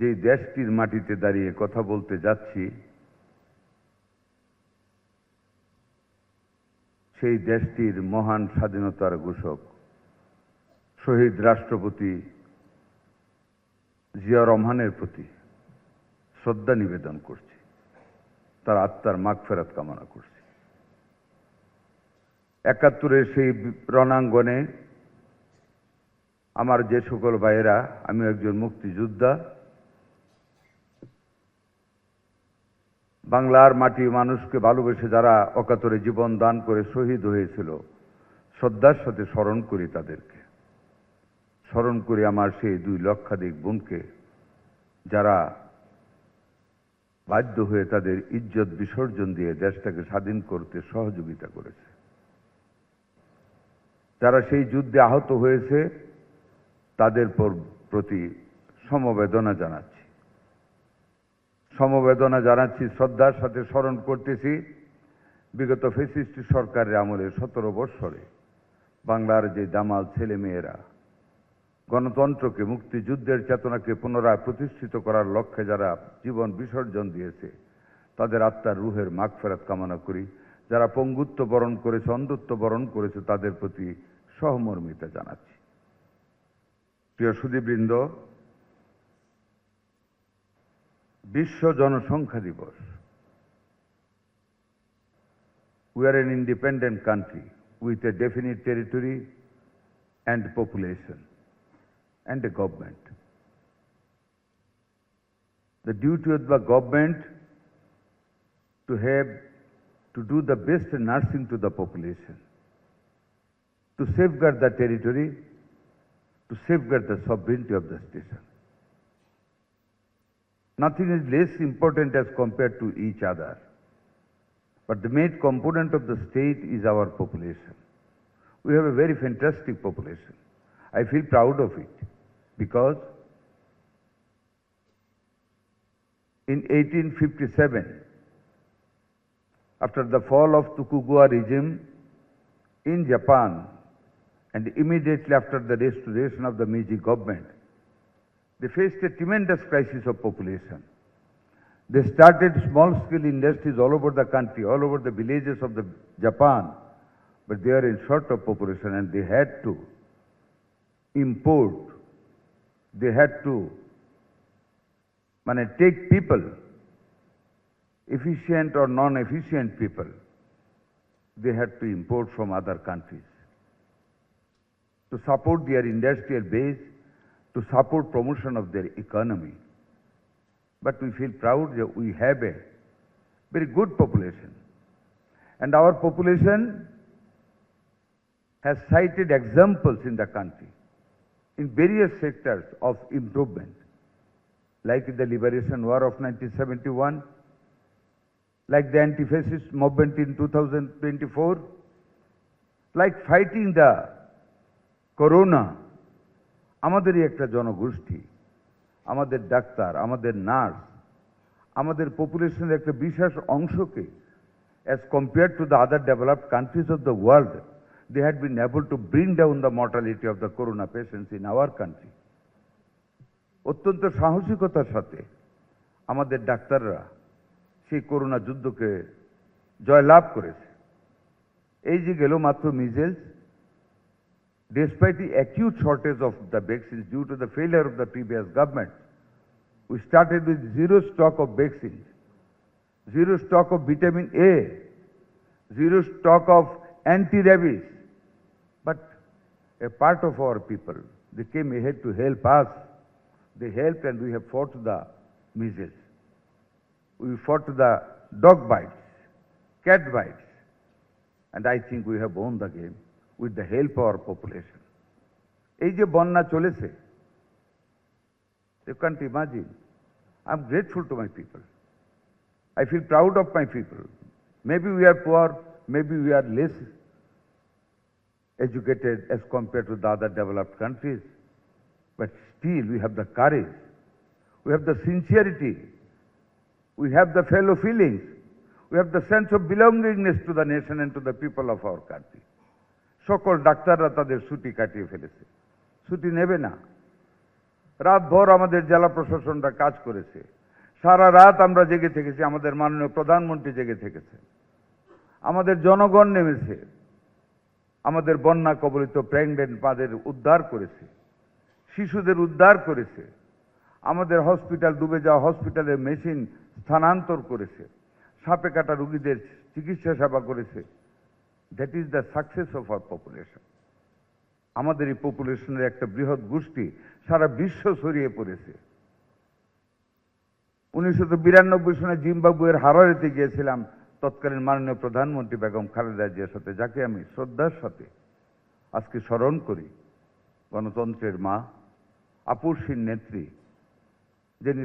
যে দেশটির মাটিতে দাঁড়িয়ে কথা বলতে যাচ্ছি, সেই দেশটির মহান স্বাধীনতার ঘোষক শহীদ রাষ্ট্রপতি জিয়া রহমানের প্রতি শ্রদ্ধা নিবেদন করছি, তার আত্মার মাগফিরাত কামনা করছি। ৭১-এর সেই রণাঙ্গনে আমার যে সকল ভাইয়েরা, আমি একজন মুক্তিযোদ্ধা, বাংলার মাটি মানুষকে ভালোবেসে যারা অকাতরে জীবন দান করে শহীদ হয়েছিল, শ্রদ্ধার সাথে স্মরণ করি তাদেরকে, স্মরণ করি আমার সেই ২ লক্ষাধিক বোনকে যারা বাধ্য হয়ে তাদের ইজ্জত বিসর্জন দিয়ে দেশটাকে স্বাধীন করতে সহযোগিতা করেছে, যারা সেই যুদ্ধে আহত হয়েছে তাদের প্রতি সমবেদনা জানাচ্ছি, শ্রদ্ধার সাথে স্মরণ করতেছি বিগত ফ্যাসিস্ট সরকারের আমলে ১৭ বৎসরে বাংলার যে জামাল ছেলেমেয়েরা গণতন্ত্রকে, মুক্তিযুদ্ধের চেতনাকে পুনরায় প্রতিষ্ঠিত করার লক্ষ্যে যারা জীবন বিসর্জন দিয়েছে, তাদের আত্মার রুহের মাগফিরাত কামনা করি। যারা পঙ্গুত্ব বরণ করেছে, অন্ধত্ব বরণ করেছে, তাদের প্রতি সহমর্মিতা জানাচ্ছি। প্রিয় সুধীবৃন্দ, বিশ্ব জনসংখ্যা দিবস। We are an independent country with a definite territory and population and a government. The duty of the government to do the best nursing to the population, to safeguard the territory, to safeguard the sovereignty of the station. Nothing is less important as compared to each other, but the main component of the state is our population. We have a very fantastic population. I feel proud of it because in 1857, after the fall of Tokugawa regime in Japan and immediately after the restoration of the Meiji government, they faced a tremendous crisis of population. They started small-scale industries all over the country, all over the villages of the Japan, but they are in short of population and they had to import, they had to take people, efficient or non-efficient people, they had to import from other countries to support their industrial base, to support promotion of their economy. But we feel proud that we have a very good population. And our population has cited examples in the country in various sectors of improvement, like the Liberation War of 1971, like the anti-fascist movement in 2024, like fighting the Corona. আমাদেরই একটা জনগোষ্ঠী, আমাদের doctor, আমাদের nurse, আমাদের পপুলেশনের একটা বিশেষ অংশকে as compared to the other developed countries of the world, they had been able to bring down the mortality of the corona patients in our country. অত্যন্ত সাহসিকতার সাথে আমাদের ডাক্তাররা সেই করোনা যুদ্ধকে জয়লাভ করেছে। এই যে গেল মাত্র measles, despite the acute shortage of the vaccines due to the failure of the previous government, we started with zero stock of vaccines, zero stock of vitamin A, zero stock of anti-rabies. But a part of our people, they came ahead to help us. They helped and we have fought the measles. We fought the dog bites, cat bites, and I think we have won the game with the help of our population. এই যে বন্যা চলেছে, you can't imagine. I'm grateful to my people. I feel proud of my people. Maybe we are poor, maybe we are less educated as compared to the other developed countries, but still we have the courage, we have the sincerity, we have the fellow feelings, we have the sense of belongingness to the nation and to the people of our country. সকল ডাক্তাররা তাদের ছুটি কাটিয়ে ফেলেছে, ছুটি নেবে না। রাতভর আমাদের জেলা প্রশাসনটা কাজ করেছে, সারা রাত আমরা জেগে থেকেছি, আমাদের মাননীয় প্রধানমন্ত্রী জেগে থেকেছে, আমাদের জনগণ নেমেছে, আমাদের বন্যা কবলিত প্রেগনেন্ট মাদের উদ্ধার করেছে, শিশুদের উদ্ধার করেছে, আমাদের হসপিটাল ডুবে যাওয়া হসপিটালের মেশিন স্থানান্তর করেছে, সাপে কাটা রোগীদের চিকিৎসা সেবা করেছে। That is the success of our population. আমাদের এই পপুলেশনের একটা বৃহৎ গোষ্ঠী সারা বিশ্ব ছড়িয়ে পড়েছে। 1992 সনে জিম্বাবুয়ের হারারেতে গিয়েছিলাম তৎকালীন মাননীয় প্রধানমন্ত্রী বেগম খালেদা জিয়ার সাথে, যাকে আমি শ্রদ্ধার সাথে আজকে স্মরণ করি, গণতন্ত্রের মা, আপসীর নেত্রী, যিনি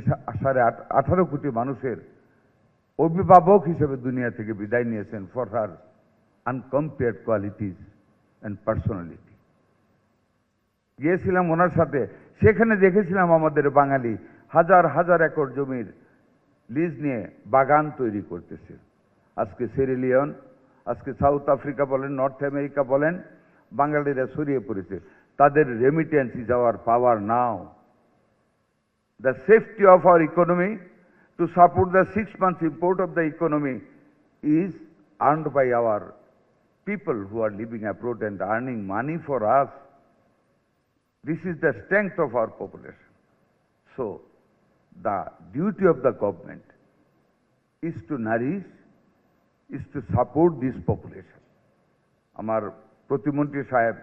18 কোটি মানুষের অভিভাবক হিসেবে দুনিয়া থেকে বিদায় নিয়েছেন for her uncompared qualities and personality. গিয়েছিলাম ওনার সাথে, সেখানে দেখেছিলাম আমাদের বাঙালি হাজার হাজার একর জমির লিজ নিয়ে বাগান তৈরি করতেছে। আজকে সেরিলিয়ন, আজকে সাউথ আফ্রিকা বলেন, নর্থ আমেরিকা বলেন, বাঙালিরা ছড়িয়ে পড়েছে। তাদের remittance is our power now. The safety of our economy, to support the 6 months import of the economy, is earned by our people who are living abroad and earning money for us. This is the strength of our population. So, the duty of the government is to nourish, is to support this population. আমার প্রতিমন্ত্রী সাহেব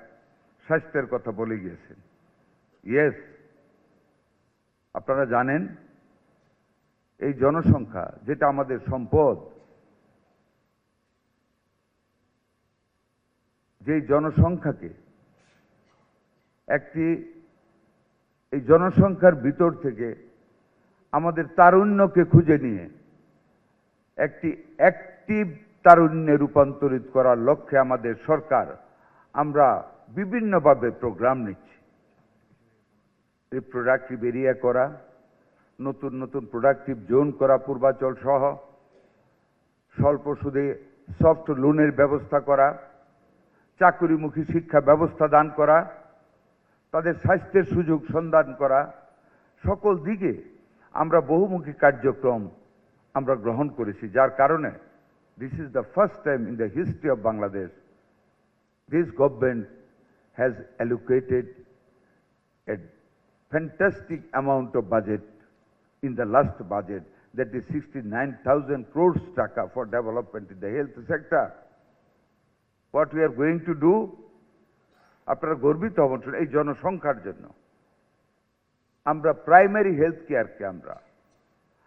স্বাস্থ্যের কথা বলে গিয়েছেন। Yes, আপনারা জানেন এই জনসংখ্যা যেটা আমাদের সম্পদ, যেই জনসংখ্যাকে এই জনসংখ্যার ভিতর থেকে আমাদের তারুণ্যকে খুঁজে নিয়ে একটি অ্যাক্টিভ তারুণ্যে রূপান্তরিত করার লক্ষ্যে আমাদের সরকার আমরা বিভিন্নভাবে প্রোগ্রাম নিচ্ছি। রিপ্রোডাক্টিভ এরিয়া করা, নতুন নতুন প্রোডাক্টিভ জোন করা পূর্বাঞ্চল সহ, স্বল্প সুদে সফট লোনের ব্যবস্থা করা, চাকরিমুখী শিক্ষা ব্যবস্থা দান করা, তাদের স্বাস্থ্যের সুযোগ সন্ধান করা, সকল দিকে আমরা বহুমুখী কার্যক্রম আমরা গ্রহণ করেছি, যার কারণে this is the first time in the history of Bangladesh this government has allocated a fantastic amount of budget in the last budget, that is 69,000 crores taka for development in the health sector. What we are going to do, আপনারা গর্বিত হবেন এই জনসংখ্যার জন্য। আমরা primary health কেয়ারকে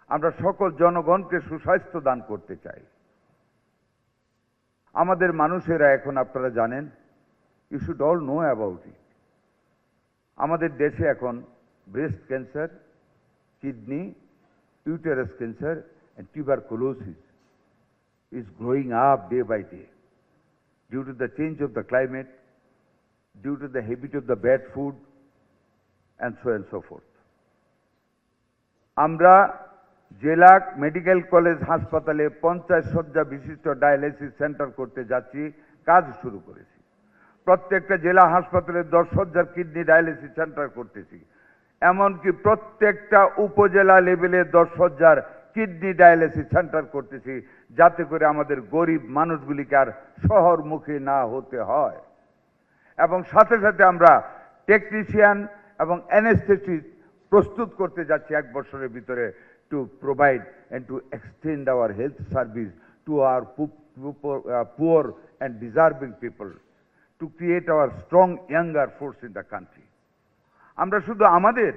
আমরা সকল জনগণকে সুস্বাস্থ্য দান করতে চাই। আমাদের মানুষেরা এখন আপনারা জানেন, you should all know about it, আমাদের দেশে এখন breast cancer, kidney, uterus cancer and tuberculosis is growing up day by day due to the change of the climate, due to the habit of the bad food and so on and so forth. আমরা জেলা medical college হাসপাতালে 50 শয্যা বিশিষ্ট dialysis centre করতে যাচ্ছি, কাজ শুরু করেছি। প্রত্যেকটা জেলা হাসপাতালে 10 শয্যার কিডনি ডায়ালিসিস সেন্টার করতেছি, এমনকি প্রত্যেকটা উপজেলা লেভেলে 10 শয্যার কিডনি ডায়ালিসিস সেন্টার করতেছি, যাতে করে আমাদের গরিব মানুষগুলিকে আর শহরমুখী না হতে হয়। এবং সাথে সাথে আমরা টেকনিশিয়ান এবং অ্যানেস্থেটিস্ট প্রস্তুত করতে যাচ্ছি 1 বছরের ভিতরে, to provide and to extend our health service to our poor and deserving people, to create hour strong younger force in the country. আমরা শুধু আমাদের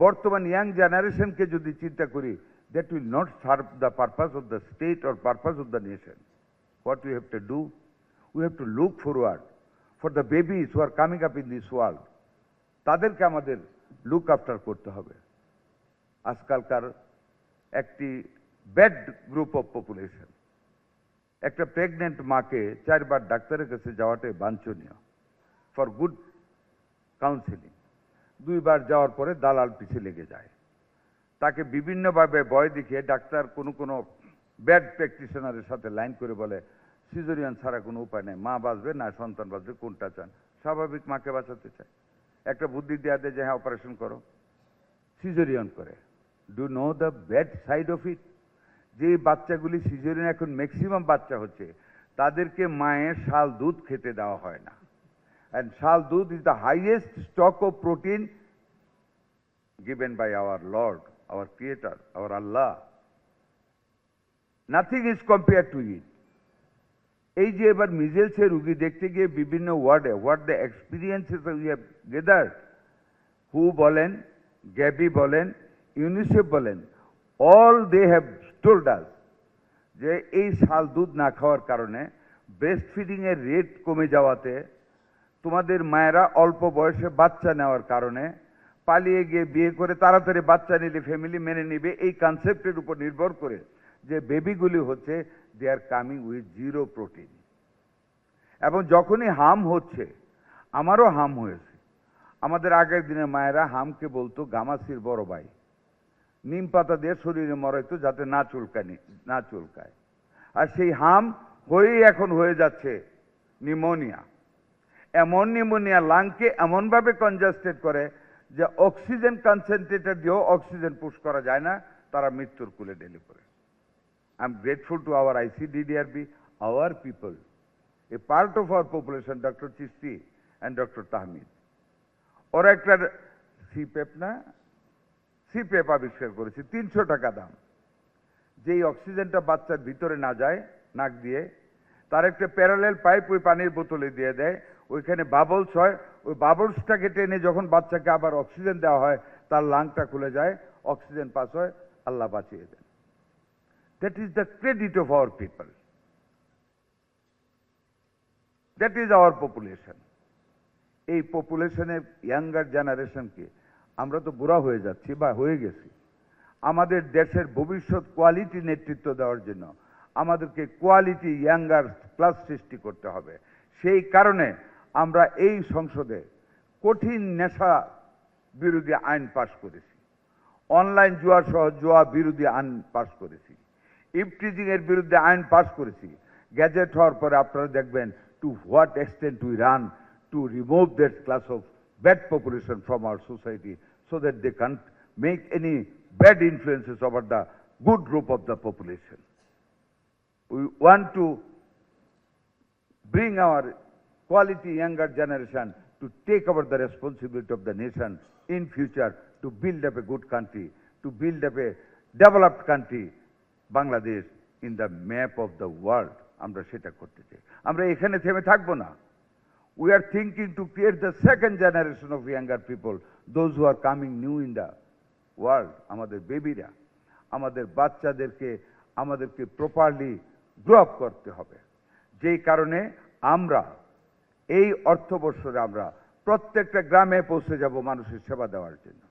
বর্তমান ইয়াং জেনারেশনকে যদি চিন্তা করি, that will not serve the purpose of the state or purpose of the nation. What we have to do, we have to look forward for the babies who are coming up in this world. তাদেরকে আমাদের look after করতে হবে। আজকালকার একটি bad group of population, একটা pregnant মাকে 4 বার ডাক্তারের কাছে যাওয়াটাই বাঞ্ছনীয় ফর গুড কাউন্সিলিং। 2 বার যাওয়ার পরে দালাল পিছে লেগে যায়, তাকে বিভিন্নভাবে ভয় দেখিয়ে ডাক্তার কোনো ব্যাড প্র্যাকটিশনারের সাথে লাইন করে বলে সিজারিয়ান ছাড়া কোনো উপায় নেই, মা বাঁচবে না সন্তান বাঁচবে, কোনটা চান? স্বাভাবিক মাকে বাঁচাতে চায়, একটা বুদ্ধি দেওয়া দেয় যে হ্যাঁ অপারেশন করো, সিজারিয়ান করে। Do know the bad side of it? যে বাচ্চাগুলি সিজারিয়ান এখন ম্যাক্সিমাম বাচ্চা হচ্ছে, তাদেরকে মায়ের শাল দুধ খেতে দেওয়া হয় না। অ্যান্ড শাল দুধ is the highest stock of protein given by our Lord, our Creator, our Allah. Nothing is compared to it. এই যে এবার মিজেলসের রুগী দেখতে গিয়ে বিভিন্ন ওয়ার্ডে what the experiences we have gathered, who বলেন, গ্যাবি বলেন, ইউনিসেফ বলেন, all they have told us যে এই শাল দুধ না খাওয়ার কারণে ব্রেস্ট ফিডিং এর রেট কমে যাওয়াতে, তোমাদের মায়েরা অল্প বয়সে বাচ্চা নেওয়ার কারণে পালিয়ে গিয়ে বিয়ে করে তাড়াতাড়ি বাচ্চা নিলে ফ্যামিলি মেনে নিবে, এই কনসেপ্টের উপর নির্ভর করে যে বেবিগুলি হচ্ছে, they are coming with zero protein. এবং যখনই হাম হচ্ছে, আমারও হাম হয়েছে, আমাদের আগের দিনের মায়েরা হামকে বলতো গামাসির বড় ভাই, নিম পাতা দিয়ে শরীরে মরাইতো যাতে না চুলকায়। আর সেই হাম হয়েই এখন হয়ে যাচ্ছে নিউমোনিয়া। এমন নিউমোনিয়া লাংকে এমনভাবে কনজাস্টেড করে যে অক্সিজেন কনসেন্ট্রেটর দিয়েও অক্সিজেন পুশ করা যায় না, তারা মৃত্যুর কুলে ঢেলে পড়ে। I am grateful to our ICDDRB, our people, a part of our population, Dr. Chisti and Dr. Tahmid. ওরা একটা সিপেপ আবিষ্কার করেছে, 300 টাকা দাম, যেই অক্সিজেনটা বাচ্চার ভিতরে না যায় নাক দিয়ে, তার একটা প্যারালেল পাইপ ওই পানির বোতলে দিয়ে দেয়, ওইখানে বাবলস হয়, ওই বাবলসটাকে টেনে যখন বাচ্চাকে আবার অক্সিজেন দেওয়া হয়, তার লাংটা খুলে যায়, অক্সিজেন পাস হয়, আল্লাহ বাঁচিয়ে দেন। That is the credit of our people, that is our population. এই পপুলেশনের ইয়াঙ্গার জেনারেশনকে, আমরা তো বুড়া হয়ে যাচ্ছি বা হয়ে গেছি, আমাদের দেশের ভবিষ্যৎ কোয়ালিটি নেতৃত্ব দেওয়ার জন্য আমাদেরকে কোয়ালিটি ইয়াঙ্গার ক্লাস সৃষ্টি করতে হবে। সেই কারণে আমরা এই সংসদে কঠিন নেশা বিরোধী আইন পাশ করেছি, অনলাইন জুয়া সহ জুয়া বিরোধী আইন পাশ করেছি, ইফটিজিং এর বিরুদ্ধে আইন পাশ করেছি। গ্যাজেট হওয়ার পরে আপনারা দেখবেন to what extent we ran to remove that class of bad population from our society so that they can't make any bad influences over the good group of the population. We want to bring our quality younger generation to take over the responsibility of the nation in future to build up a good country, to build up a developed country, Bangladesh in the map of the world. আমরা সেটা করতে চাই। আমরা এখানে থেমে থাকবো না। We are thinking to create the second generation of younger people, those who are coming new in the world. আমাদের বেবিরা, আমাদের বাচ্চাদেরকে আমাদেরকে প্রপারলি গ্রো আপ করতে হবে। যেই কারণে আমরা এই অর্থবর্ষে আমরা প্রত্যেকটা গ্রামে পৌঁছে যাব মানুষের সেবা দেওয়ার জন্য।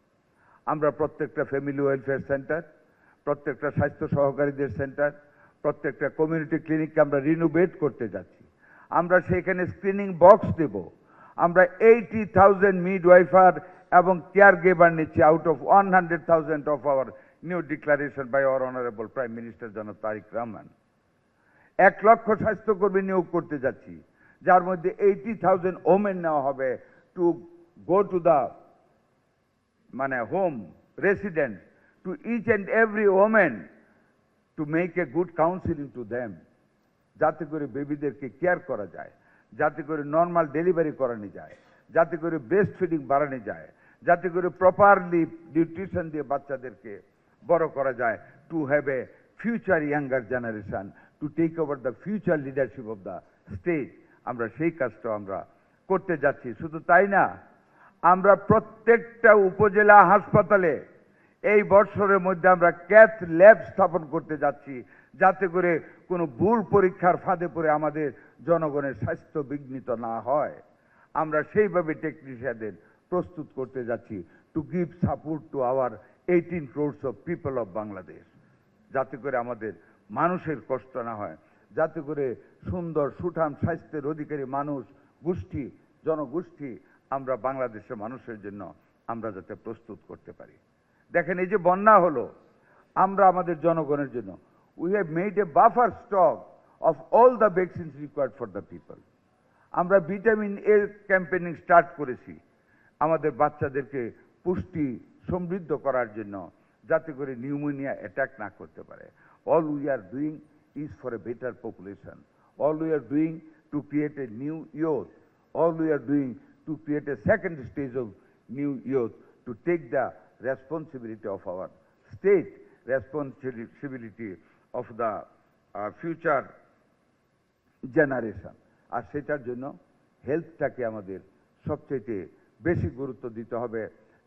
আমরা প্রত্যেকটা ফ্যামিলি ওয়েলফেয়ার সেন্টার, প্রত্যেকটা স্বাস্থ্য সহকারীদের সেন্টার, প্রত্যেকটা কমিউনিটি ক্লিনিককে আমরা রিনোভেট করতে যাচ্ছি। আমরা সেখানে স্ক্রিনিং বক্স দেব। আমরা 80,000 মিডওয়াইফার এবং কেয়ার গিভার নিচ্ছি out of 100,000 of our new declaration by our honourable prime minister জনাব তারেক রহমান। 1 লক্ষ স্বাস্থ্যকর্মী নিয়োগ করতে যাচ্ছি, যার মধ্যে 80,000 ওমেন নেওয়া হবে to go to the home resident to each and every women to make a good counselling to them, যাতে করে বেবিদেরকে কেয়ার করা যায়, যাতে করে নর্মাল ডেলিভারি করানো যায়, যাতে করে ব্রেস্ট ফিডিং বাড়ানো যায়, যাতে করে প্রপারলি নিউট্রিশন দিয়ে বাচ্চাদেরকে বড় করা যায়, to have a future younger generation, to take over the future leadership of the state. আমরা সেই কাজটা আমরা করতে যাচ্ছি। শুধু তাই না, আমরা প্রত্যেকটা উপজেলা হাসপাতালে এই বছরের মধ্যে আমরা ক্যাথ ল্যাব স্থাপন করতে যাচ্ছি, যাতে করে কোনো ভুল পরীক্ষার ফাঁদে পড়ে আমাদের জনগণের স্বাস্থ্য বিঘ্নিত না হয়। আমরা সেইভাবে টেকনিশিয়ানদের প্রস্তুত করতে যাচ্ছি to give support to our 18 crores of people of Bangladesh, যাতে করে আমাদের মানুষের কষ্ট না হয়, যাতে করে সুন্দর সুঠাম স্বাস্থ্যের অধিকারী মানুষ গোষ্ঠী জনগোষ্ঠী আমরা বাংলাদেশের মানুষের জন্য আমরা যাতে প্রস্তুত করতে পারি। দেখেন, এই যে বন্যা হলো, আমরা আমাদের জনগণের জন্য we have made a buffer stock of all the vaccines required for the people. আমরা ভিটামিন এ ক্যাম্পেইনিং স্টার্ট করেছি, আমাদের বাচ্চাদেরকে পুষ্টি সমৃদ্ধ করার জন্য, যাতে করে নিউমোনিয়া অ্যাটাক না করতে পারে। All we are doing is for a better population. All we are doing to create a new youth. All we are doing to create a second stage of new youth, to take the responsibility of our state, responsibility of the future generation. আর সেটার জন্য হেলথটাকে আমাদের সবচেয়ে বেশি গুরুত্ব দিতে হবে।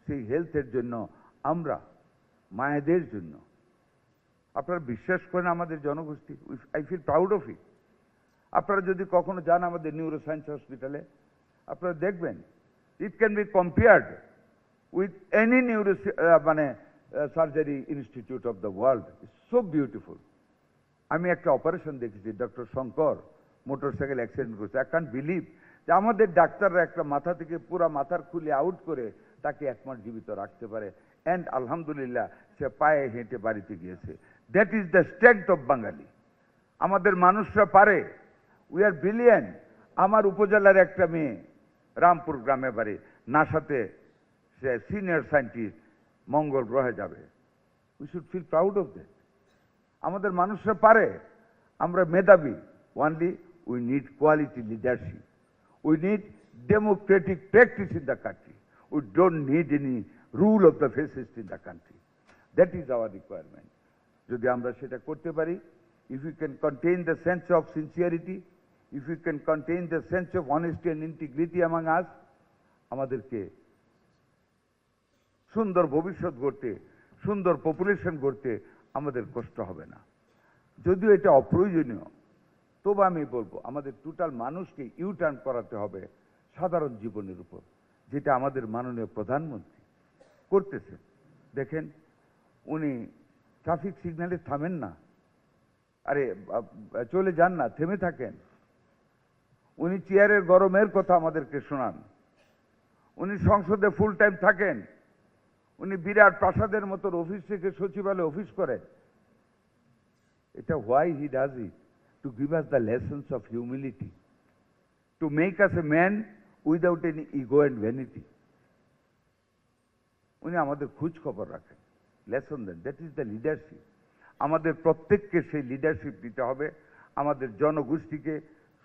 সেই হেলথের জন্য আমরা মায়েদের জন্য, আপনারা বিশ্বাস করেন আমাদের জনগোষ্ঠী, I feel proud of it. আপনারা যদি কখনো যান আমাদের নিউরো সায়েন্স হসপিটালে, আপনারা দেখবেন it can be compared with any neuro surgery institute of the world. It's so beautiful. আমি একটা অপারেশন দেখেছি, ডক্টর শঙ্কর মোটরসাইকেল অ্যাক্সিডেন্ট করেছে। আই ক্যান্ট বিলিভ যে আমাদের ডাক্তাররা একটা মাথা থেকে পুরো মাথার খুলে আউট করে তাকে 1 মাস জীবিত রাখতে পারে। অ্যান্ড আলহামদুলিল্লাহ সে পায়ে হেঁটে বাড়িতে গিয়েছে। That is the strength of Bangali. আমাদের মানুষরা পারে। We are brilliant. আমার উপজেলার একটা মেয়ে, রামপুর গ্রামে বাড়ি, নাসাতে সে সিনিয়র সায়েন্টিস্ট, মঙ্গল গ্রহে যাবে। We should feel proud of that. আমাদের মানুষরা পারে। আমরা মেধাবী। Only we need quality leadership. We need democratic practice in the country. We don't need any rule of the fascist in the country. That is our requirement. যদি আমরা সেটা করতে পারি, if we can contain the sense of sincerity, if we can contain the sense of honesty and integrity among us, আমাদেরকে সুন্দর ভবিষ্যৎ গড়তে, সুন্দর পপুলেশন গড়তে আমাদের কষ্ট হবে না। যদিও এটা অপ্রয়োজনীয়, তবু আমি বলবো আমাদের টোটাল মানুষকে ইউটার্ন করাতে হবে সাধারণ জীবনের উপর, যেটা আমাদের মাননীয় প্রধানমন্ত্রী করতেছেন। দেখেন, উনি ট্রাফিক সিগন্যালে থামেন না, আরে চলে যান না, থেমে থাকেন। উনি চেয়ারের গরমের কথা আমাদেরকে শোনান। উনি সংসদে ফুল টাইম থাকেন। উনি বিরাট প্রাসাদের মতো অফিস থেকে সচিবালয়ে অফিস করেন। এটা why he does it? To give us the lessons of humility, to make us a man without any ego and vanity. উনি আমাদের খোঁজ খবর রাখেন, লেসন দেন। That is the leadership. আমাদের প্রত্যেককে সেই লিডারশিপ দিতে হবে। আমাদের জনগোষ্ঠীকে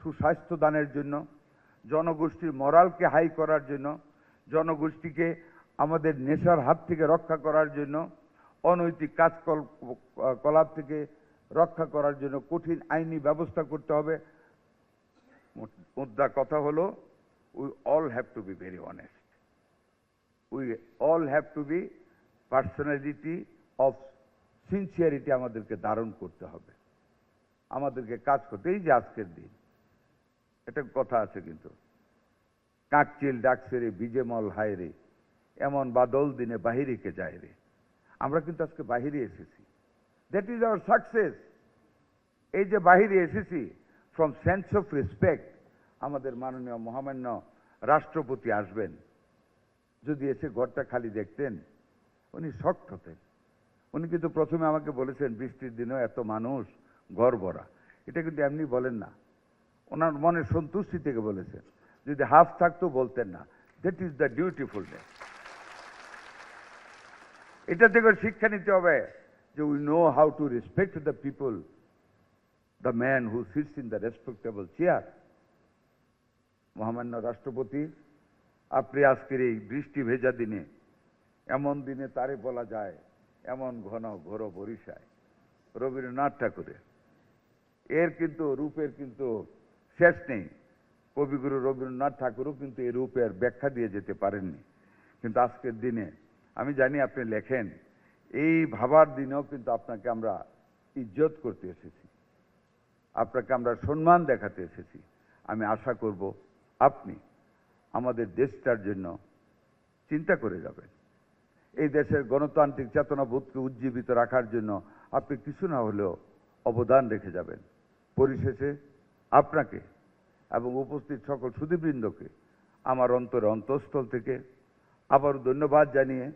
সুস্বাস্থ্য দানের জন্য, জনগোষ্ঠীর মরালকে হাই করার জন্য, জনগোষ্ঠীকে আমাদের নেশার হাত থেকে রক্ষা করার জন্য, অনৈতিক কাজকলাপ থেকে রক্ষা করার জন্য কঠিন আইনি ব্যবস্থা করতে হবে। মুদ্রা কথা হলো, we all have to be very honest. We all have to be personality of sincerity আমাদেরকে ধারণ করতে হবে। আমাদেরকে কাজ করতে, এই যে আজকের দিন, এটা কথা আছে কিন্তু, কাকচিল ডাকছে রে বিজেমল হায় রে, এমন বাদল দিনে বাহিরে যায় রে। আমরা কিন্তু আজকে বাহিরে এসেছি। That is hour success. এই যে বাহিরে এসেছি, ফ্রম সেন্স অফ রেসপেক্ট। আমাদের মাননীয় মহামান্য রাষ্ট্রপতি আসবেন, যদি এসে ঘরটা খালি দেখতেন উনি শক্ট হতেন। উনি কিন্তু প্রথমে আমাকে বলেছেন, বৃষ্টির দিনেও এত মানুষ, ঘর ভরা। এটা কিন্তু এমনি বলেন না, ওনার মনের সন্তুষ্টি থেকে বলেছেন। যদি হাফ থাকতো বলতেন না। That is the beautifulness. এটা থেকে শিক্ষা নিতে হবে যে we know how to respect the people, the man who sits in the respectable chair. মহামান্য রাষ্ট্রপতি, আপনি আজকের এই বৃষ্টি ভেজা দিনে, এমন দিনে তারে বলা যায় এমন ঘন ঘোর বরিশায়, রবীন্দ্রনাথ ঠাকুরের। এর কিন্তু রূপের কিন্তু শেষ নেই। কবিগুরু রবীন্দ্রনাথ ঠাকুরও কিন্তু এই রূপের ব্যাখ্যা দিয়ে যেতে পারেননি। কিন্তু আজকের দিনে আমি জানি আপনি লেখেন, এই ভাবার দিনেও কিন্তু আপনাকে আমরা ইজ্জত করতে এসেছি, আপনাকে আমরা সম্মান দেখাতে এসেছি। আমি আশা করব আপনি আমাদের দেশটার জন্য চিন্তা করে যাবেন। এই দেশের গণতান্ত্রিক চেতনাবোধকে উজ্জীবিত রাখার জন্য আপনি কিছু না হলেও অবদান রেখে যাবেন। পরিশেষে আপনাকে এবং উপস্থিত সকল সুধীবৃন্দকে আমার অন্তরে অন্তঃস্থল থেকে আবারও ধন্যবাদ জানিয়ে